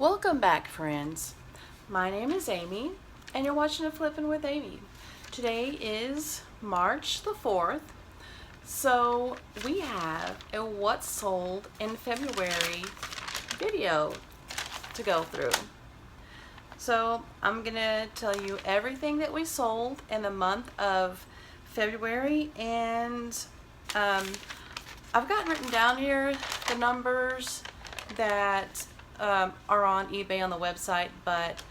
Welcome back, friends. My name is Amy, and you're watching a Flippin' with Amy. Today is March the 4th, so we have a What Sold in February video to go through. So I'm gonna tell you everything that we sold in the month of February, and I've got written down here the numbers that are on eBay on the website, but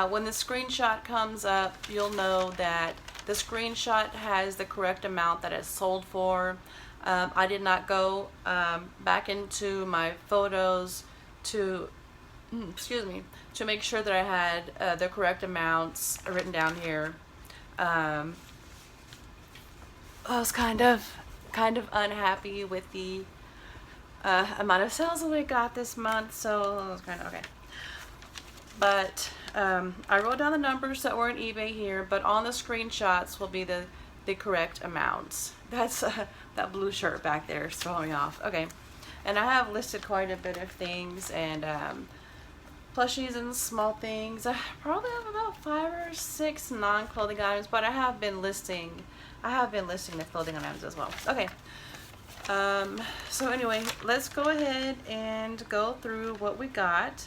when the screenshot comes up, you'll know that the screenshot has the correct amount that it's sold for. I did not go back into my photos to to make sure that I had the correct amounts written down here. I was kind of unhappy with the amount of sales that we got this month, so it was kind of okay. But I wrote down the numbers that were in eBay here, but on the screenshots will be the correct amounts. That's that blue shirt back there is throwing me off. Okay, and I have listed quite a bit of things and plushies and small things. I probably have about 5 or 6 non-clothing items, but I have been listing the clothing items as well. Okay. So anyway, let's go ahead and go through what we got,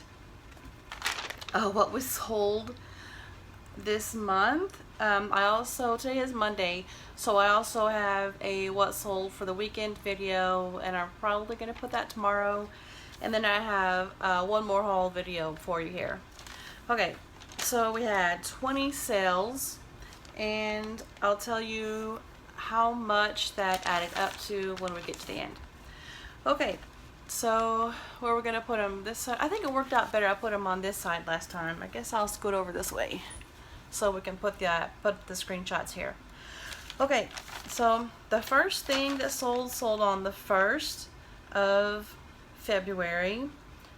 what we sold this month. Today is Monday, so I also have a what sold for the weekend video, and I'm probably going to put that tomorrow. And then I have one more haul video for you here. Okay, so we had 20 sales, and I'll tell you how much that added up to when we get to the end. Okay, so where we're gonna put them this side. I think it worked out better. I put them on this side last time. I guess I'll scoot over this way so we can put the screenshots here. Okay, so the first thing that sold on the 1st of February,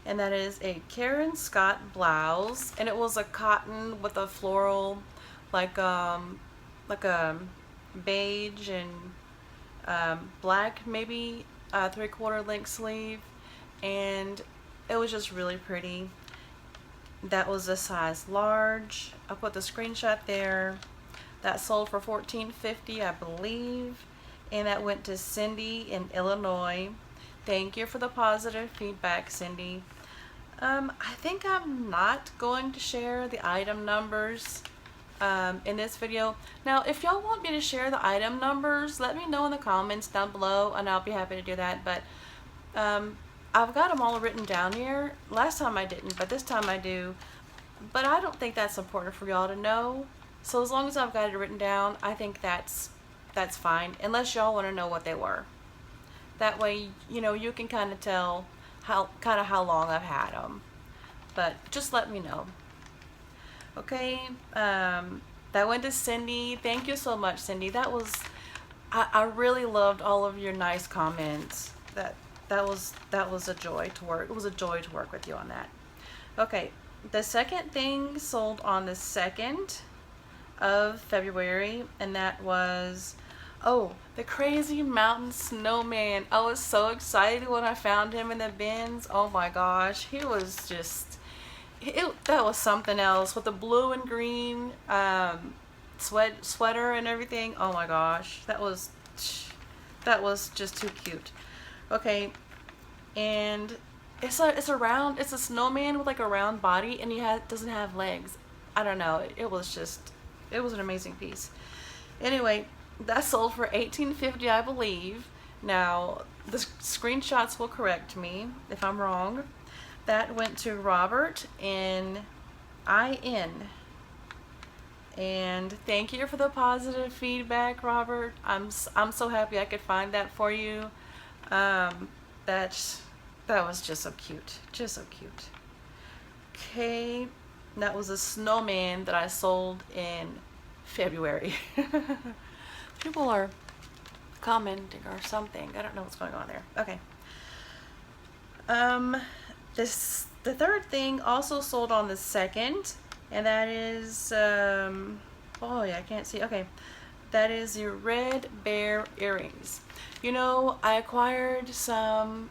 and that is a Karen Scott blouse, and it was a cotton with a floral, like a beige and black, maybe 3/4 length sleeve, and it was just really pretty. That was a size large. I put the screenshot there. That sold for $14.50, I believe, and that went to Cindy in Illinois. Thank you for the positive feedback, Cindy. I think I'm not going to share the item numbers in this video. Now, if y'all want me to share the item numbers, let me know in the comments down below, and I'll be happy to do that. But I've got them all written down here. Last time I didn't, but this time I do. But I don't think that's important for y'all to know. So as long as I've got it written down, I think that's fine, unless y'all want to know what they were. That way, you know, you can kind of tell how long I've had them. But just let me know. Okay, that went to Cindy. Thank you so much, Cindy. That was, I really loved all of your nice comments. That was a joy to work. It was a joy to work with you on that. Okay, the second thing sold on the 2nd of February, and that was, the Crazy Mountain Snowman. I was so excited when I found him in the bins. Oh my gosh, he was just, that was something else with the blue and green sweater and everything. Oh my gosh, that was just too cute. Okay, and it's a snowman with like a round body, and he doesn't have legs. I don't know. It was an amazing piece. Anyway, that sold for $18.50, I believe. Now the screenshots will correct me if I'm wrong. That went to Robert in IN. And thank you for the positive feedback, Robert. I'm so happy I could find that for you. That was just so cute. Just so cute. Okay, that was a snowman that I sold in February. People are commenting or something. I don't know what's going on there. Okay. The third thing also sold on the 2nd, and that is, I can't see. Okay, that is your red bear earrings. You know, I acquired some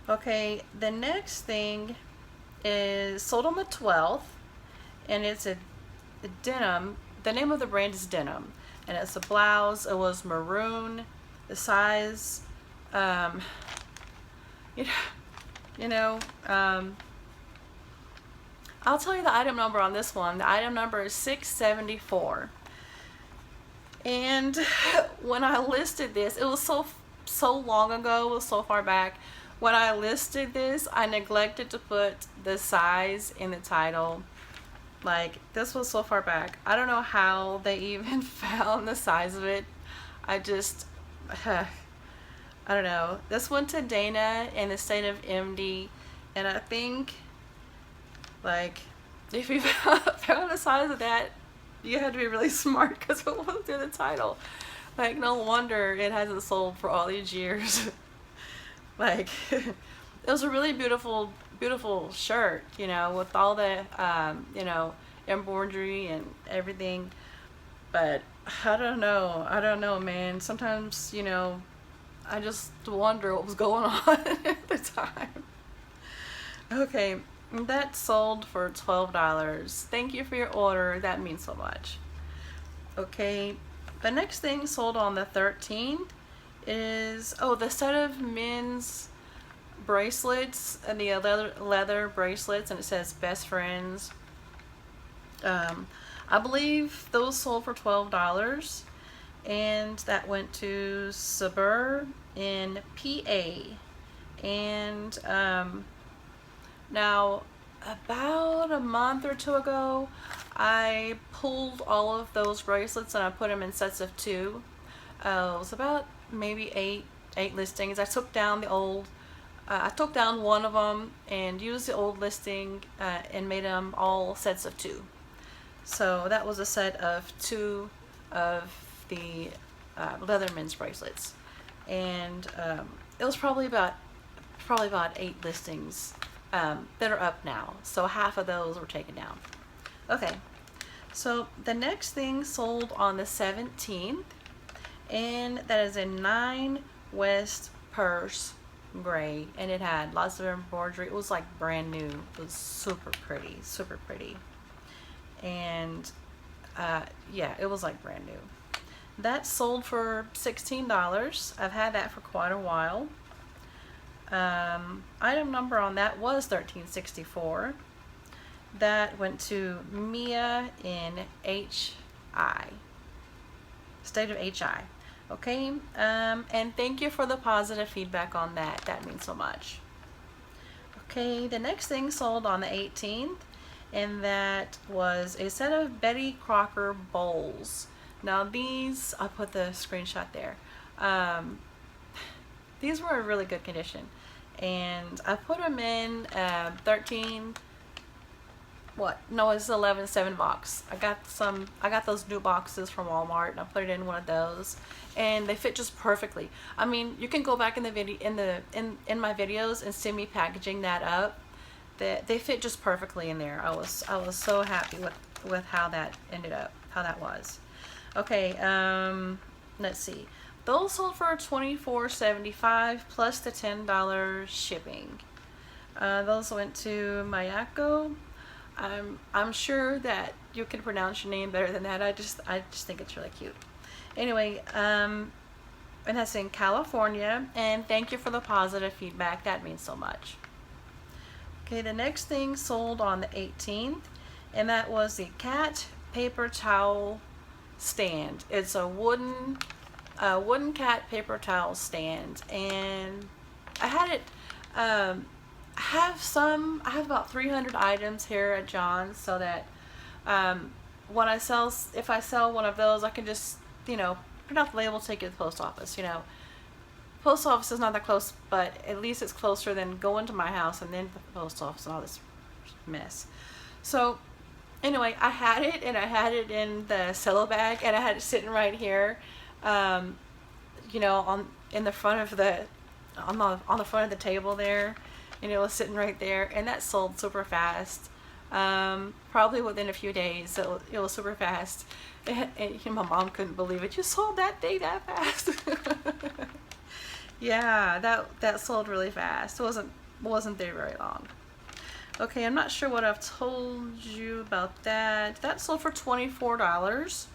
Okay, the next thing is sold on the 12th, and it's a denim. The name of the brand is Denim, and it's a blouse. It was maroon. The size, um, you know, you know, I'll tell you the item number on this one. The item number is 674. And when I listed this, it was so long ago, it was so far back. When I listed this, I neglected to put the size in the title. Like, this was so far back. I don't know how they even found the size of it. I just, I don't know. This went to Dana in the state of MD, and I think, like, if you found the size of that, you had to be really smart because it wasn't in the title. Like, no wonder it hasn't sold for all these years. Like, it was a really beautiful, beautiful shirt, you know, with all the, you know, embroidery and everything. But I don't know, man. Sometimes, you know, I just wonder what was going on at the time. Okay, that sold for $12. Thank you for your order. That means so much. Okay, the next thing sold on the 13th is, oh, the set of men's bracelets and the leather bracelets, and it says best friends. I believe those sold for $12, and that went to Sabur in PA. And now, about a month or two ago, I pulled all of those bracelets and I put them in sets of 2. It was about maybe eight listings. I took down the old. I took down one of them and used the old listing and made them all sets of 2. So that was a set of 2 of the Leatherman's bracelets, and it was probably about 8 listings that are up now. So half of those were taken down. Okay, so the next thing sold on the 17th, and that is a 9 West purse gray, and it had lots of embroidery. It was like brand new. It was super pretty, super pretty. And yeah, it was like brand new. That sold for $16. I've had that for quite a while. Item number on that was 1364. That went to Mia in HI, state of HI. Okay, and thank you for the positive feedback on that. That means so much. Okay, the next thing sold on the 18th, and that was a set of Betty Crocker bowls. Now these, I'll put the screenshot there. These were in really good condition, and I put them in 13. What? No, it's 11/7 box. I got those new boxes from Walmart, and I put it in one of those, and they fit just perfectly. I mean, you can go back in the video in my videos and see me packaging that up. They fit just perfectly in there. I was so happy with how that ended up, how that was. Okay, let's see. Those sold for $24.75 plus the $10 shipping. Those went to Mayako. I'm sure that you can pronounce your name better than that. I just think it's really cute. Anyway, and that's in California. And thank you for the positive feedback. That means so much. Okay, the next thing sold on the 18th, and that was the cat paper towel stand. It's a wooden cat paper towel stand, and I had it. I have about 300 items here at John's, so that when if I sell one of those, I can just, you know, print out the label, take it to the post office. You know, post office is not that close, but at least it's closer than going to my house and then the post office and all this mess. So anyway, I had it, and I had it in the cello bag, and I had it sitting right here, you know, on the front of the table there, and it was sitting right there, and that sold super fast. Probably within a few days, so it was super fast. And my mom couldn't believe it. You sold that thing that fast. Yeah, that sold really fast. It wasn't there very long. Okay, I'm not sure what I've told you about that. That sold for $24,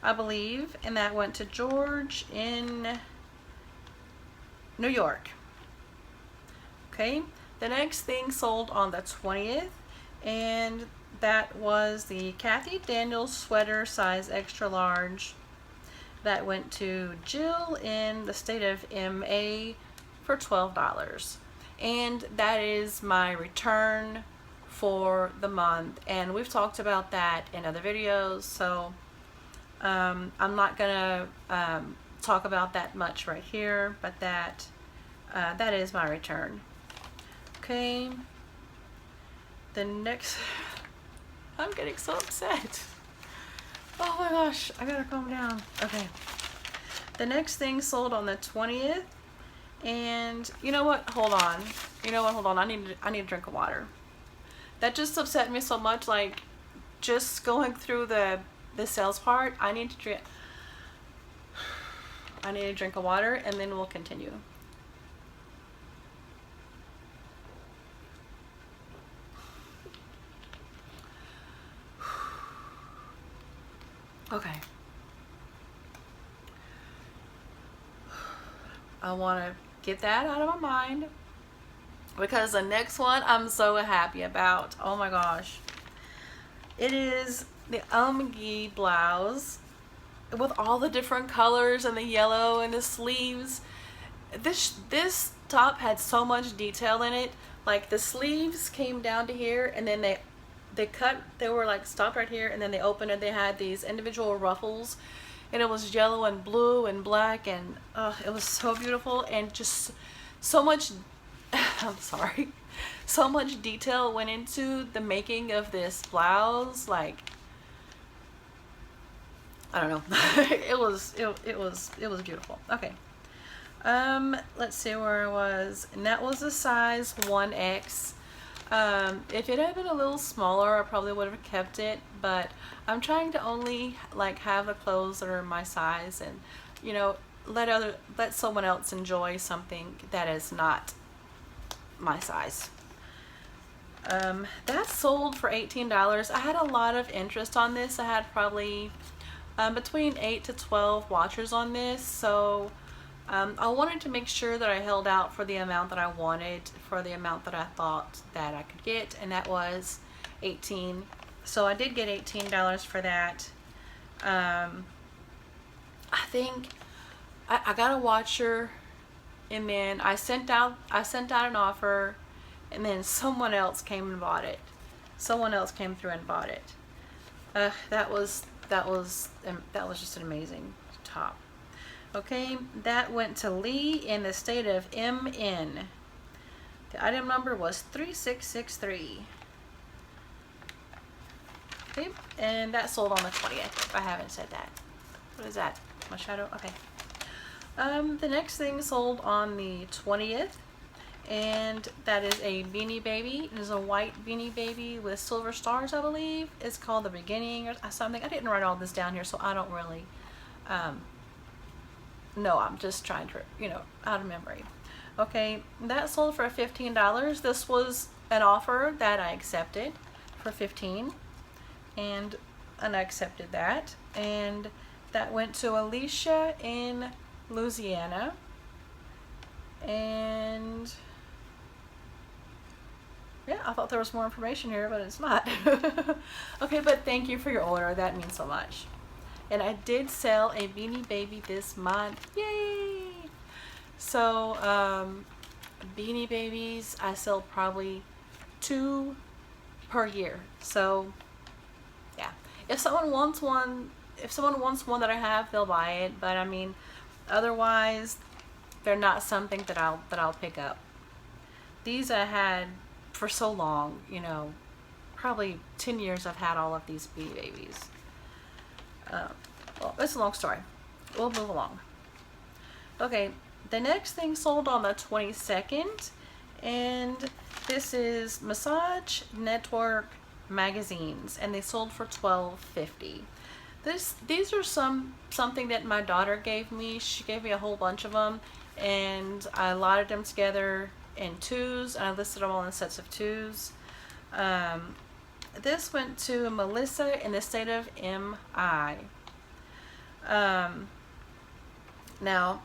I believe, and that went to George in New York. Okay, the next thing sold on the 20th, and that was the Kathy Daniels sweater size extra large. That went to Jill in the state of MA for $12. And that is my return for the month. And we've talked about that in other videos, so I'm not gonna talk about that much right here, but that is my return. Okay. The next, I'm getting so upset. Oh my gosh, I gotta calm down. Okay. The next thing sold on the 20th, and you know what? Hold on. You know what? Hold on. I need a drink of water. That just upset me so much. Like, just going through the sales part, I need to drink. I need a drink of water, and then we'll continue. Okay. I want to get that out of my mind because the next one I'm so happy about. Oh my gosh. It is the McGee blouse with all the different colors and the yellow and the sleeves. This top had so much detail in it. Like, the sleeves came down to here, and then they were like stopped right here, and then they opened and they had these individual ruffles, and it was yellow and blue and black, and it was so beautiful, and just so much I'm sorry, so much detail went into the making of this blouse. Like, I don't know. it was beautiful. Okay. Let's see where I was, and that was a size 1X. If it had been a little smaller, I probably would have kept it, but I'm trying to only like have the clothes that are my size, and you know, let someone else enjoy something that is not my size. That sold for $18. I had a lot of interest on this. I had probably between 8 to 12 watchers on this, so I wanted to make sure that I held out for the amount that I wanted, for the amount that I thought that I could get, and that was $18. So I did get $18 for that. I think I got a watcher, and then I sent out an offer, and then someone else came and bought it. Someone else came through and bought it. That was just an amazing top. Okay, that went to Lee in the state of MN. The item number was 3663. Okay, and that sold on the 20th, if I haven't said that. What is that? My shadow? Okay. The next thing sold on the 20th, and that is a Beanie Baby. It is a white Beanie Baby with silver stars, I believe. It's called The Beginning or something. I didn't write all this down here, so I don't really no, I'm just trying to, out of memory. Okay, that sold for $15. This was an offer that I accepted for $15, and I accepted that, and that went to Alicia in Louisiana, and yeah, I thought there was more information here, but it's not. Okay, but thank you for your order. That means so much. And I did sell a Beanie Baby this month. Yay! So, Beanie Babies, I sell probably 2 per year. So, yeah. If someone wants one that I have, they'll buy it. But I mean, otherwise, they're not something that I'll pick up. These I had for so long, probably 10 years I've had all of these Beanie Babies. Well, it's a long story. We'll move along. Okay, the next thing sold on the 22nd, and this is Massage Network magazines, and they sold for $12.50. These are something that my daughter gave me. She gave me a whole bunch of them, and I lotted them together in twos, and I listed them all in sets of twos. This went to Melissa in the state of MI. Now,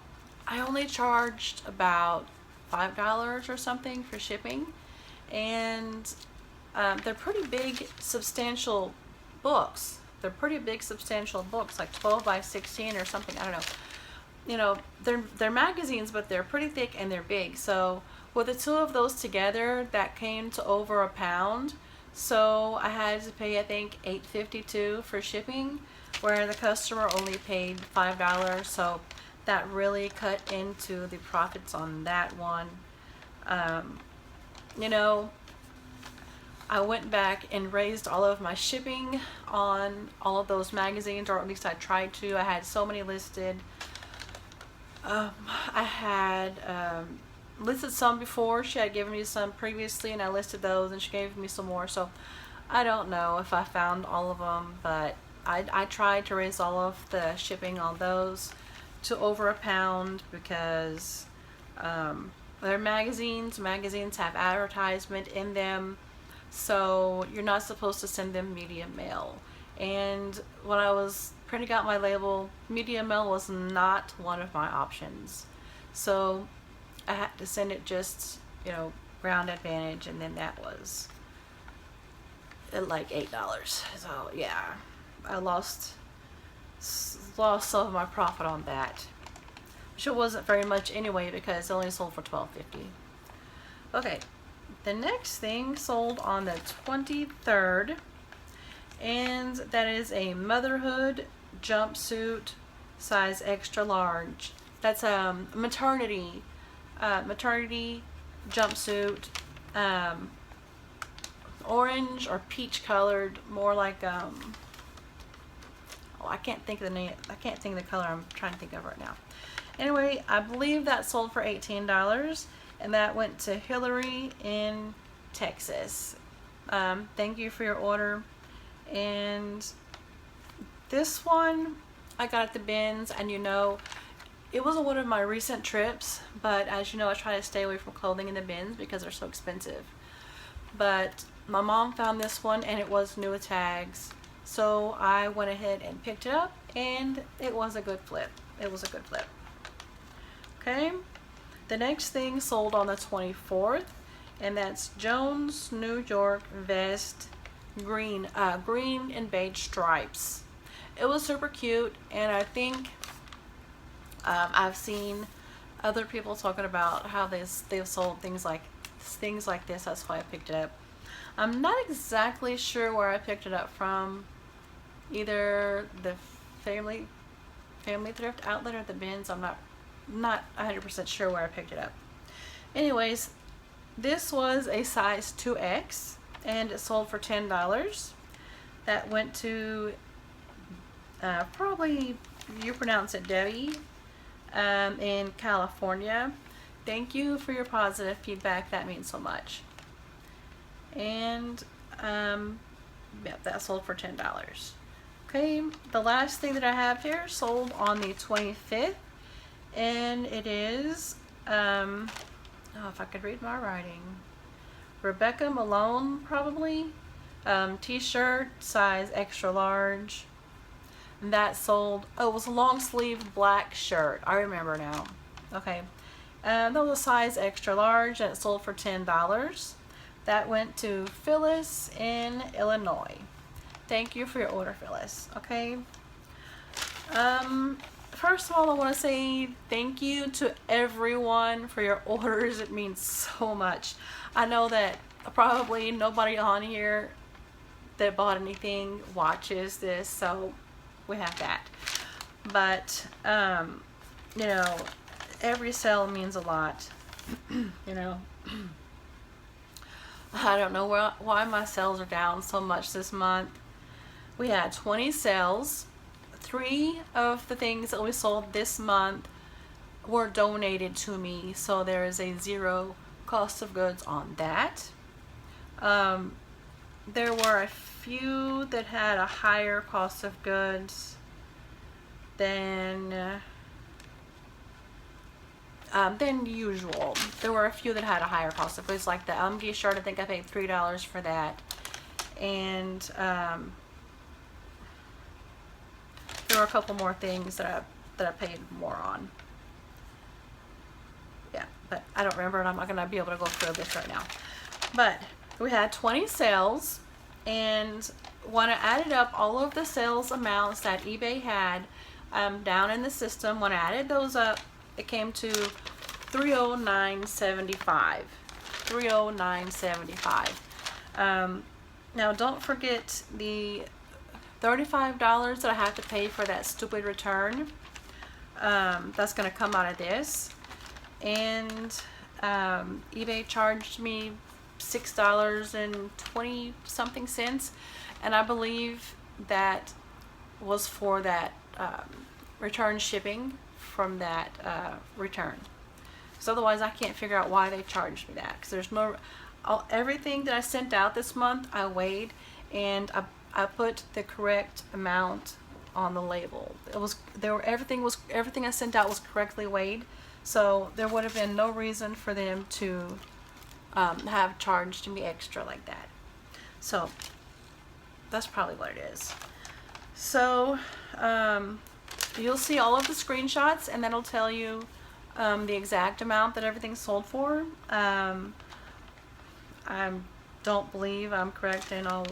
I only charged about $5 or something for shipping, and they're pretty big, substantial books. They're pretty big, substantial books, like 12 by 16 or something. I don't know. You know, they're magazines, but they're pretty thick and they're big. So with the two of those together, that came to over £1. So I had to pay, I think, $8.52 for shipping, where the customer only paid $5. So that really cut into the profits on that one. You know, I went back and raised all of my shipping on all of those magazines, or at least I tried to. I had so many listed. I had listed some before. She had given me some previously, and I listed those, and she gave me some more. So I don't know if I found all of them, but I tried to raise all of the shipping on those to over £1, because they're magazines. Magazines have advertisement in them, so you're not supposed to send them medium mail. And when I was printing out my label, medium mail was not one of my options. So I had to send it just, you know, Ground Advantage, and then that was like $8. So yeah, I lost some of my profit on that, which it wasn't very much anyway, because it only sold for $12.50. Okay, the next thing sold on the 23rd, and that is a motherhood jumpsuit, size extra large. That's a maternity jumpsuit, orange or peach colored, more like I can't think of the name. I can't think of the color I'm trying to think of right now. Anyway, I believe that sold for $18, and that went to Hillary in Texas. Thank you for your order. And this one I got at the bins, and you know, it was one of my recent trips, but as you know, I try to stay away from clothing in the bins because they're so expensive. But my mom found this one, and it was new with tags, so I went ahead and picked it up, and it was a good flip. It was a good flip. Okay, the next thing sold on the 24th, and that's Jones New York vest, green and beige stripes. It was super cute, and I think I've seen other people talking about how they've sold things like this. That's why I picked it up. I'm not exactly sure where I picked it up from, either the family thrift outlet or the bins. I'm not 100% sure where I picked it up. Anyways, this was a size 2X, and it sold for $10. That went to probably, you pronounce it, Debbie, in California. Thank you for your positive feedback. That means so much. And yep, that sold for $10. Okay, the last thing that I have here sold on the 25th, and it is oh, if I could read my writing, Rebecca Malone, probably, t-shirt, size extra large. And that sold, oh, it was a long sleeve black shirt, I remember now. Okay, that was a size extra large, and it sold for $10. That went to Phyllis in Illinois. Thank you for your order, Phyllis. Okay, first of all, I want to say thank you to everyone for your orders. It means so much. I know that probably nobody on here that bought anything watches this, so we have that. But you know, every sale means a lot. You know, I don't know why my sales are down so much this month. We had 20 sales. 3 of the things that we sold this month were donated to me, so there is a 0 cost of goods on that. There were a few that had a higher cost of goods than than usual. There were a few that had a higher cost of goods, like the Umgi shirt. I think I paid $3 for that, and there were a couple more things that I paid more on. Yeah, but I don't remember, and I'm not gonna be able to go through this right now. But we had 20 sales, and when I added up all of the sales amounts that eBay had down in the system, when I added those up, it came to $309.75. $309.75. Now don't forget the $35 that I have to pay for that stupid return. That's going to come out of this. And eBay charged me $6.20 something, and I believe that was for that return shipping from that return. So otherwise I can't figure out why they charged me that, because there's no everything that I sent out this month I weighed, and I put the correct amount on the label. Everything I sent out was correctly weighed, so there would have been no reason for them to have charged me extra like that. So that's probably what it is. So you'll see all of the screenshots, and that'll tell you the exact amount that everything sold for. I don't believe I'm correct in all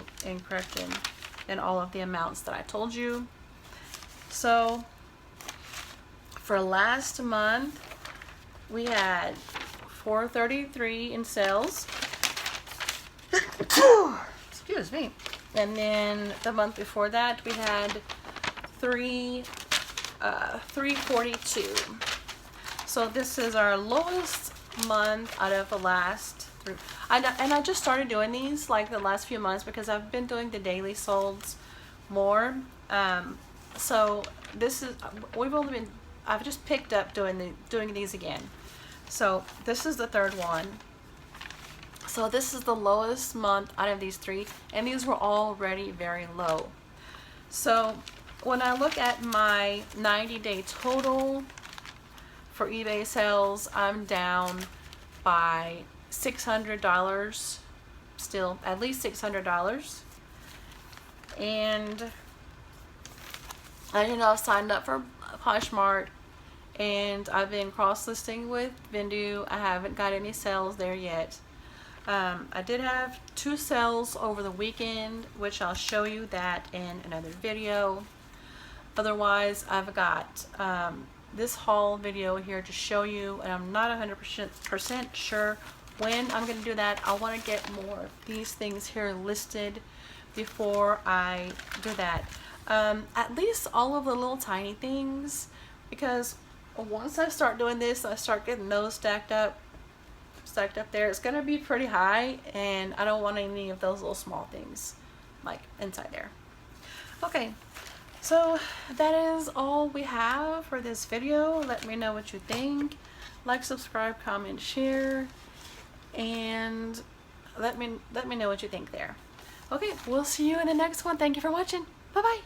of the amounts that I told you. So for last month we had $433 in sales. Excuse me. And then the month before that we had $342. So this is our lowest month out of the last three. And I just started doing these like the last few months because I've been doing the daily solds more. So this is I've just picked up doing these again. So this is the third one. So this is the lowest month out of these three, and these were already very low. So when I look at my 90-day total for eBay sales, I'm down by $600, still at least $600. And I've signed up for Poshmark, and I've been cross-listing with Vendu. I haven't got any sales there yet. I did have 2 sales over the weekend, which I'll show you that in another video. Otherwise, I've got this haul video here to show you, and I'm not 100% sure when I'm going to do that. I want to get more of these things here listed before I do that. At least all of the little tiny things, because once I start doing this, I start getting those stacked up there, it's gonna be pretty high, and I don't want any of those little small things like inside there. Okay, so that is all we have for this video. Let me know what you think. Like, subscribe, comment, share, and let me know what you think there. Okay, we'll see you in the next one. Thank you for watching. Bye bye.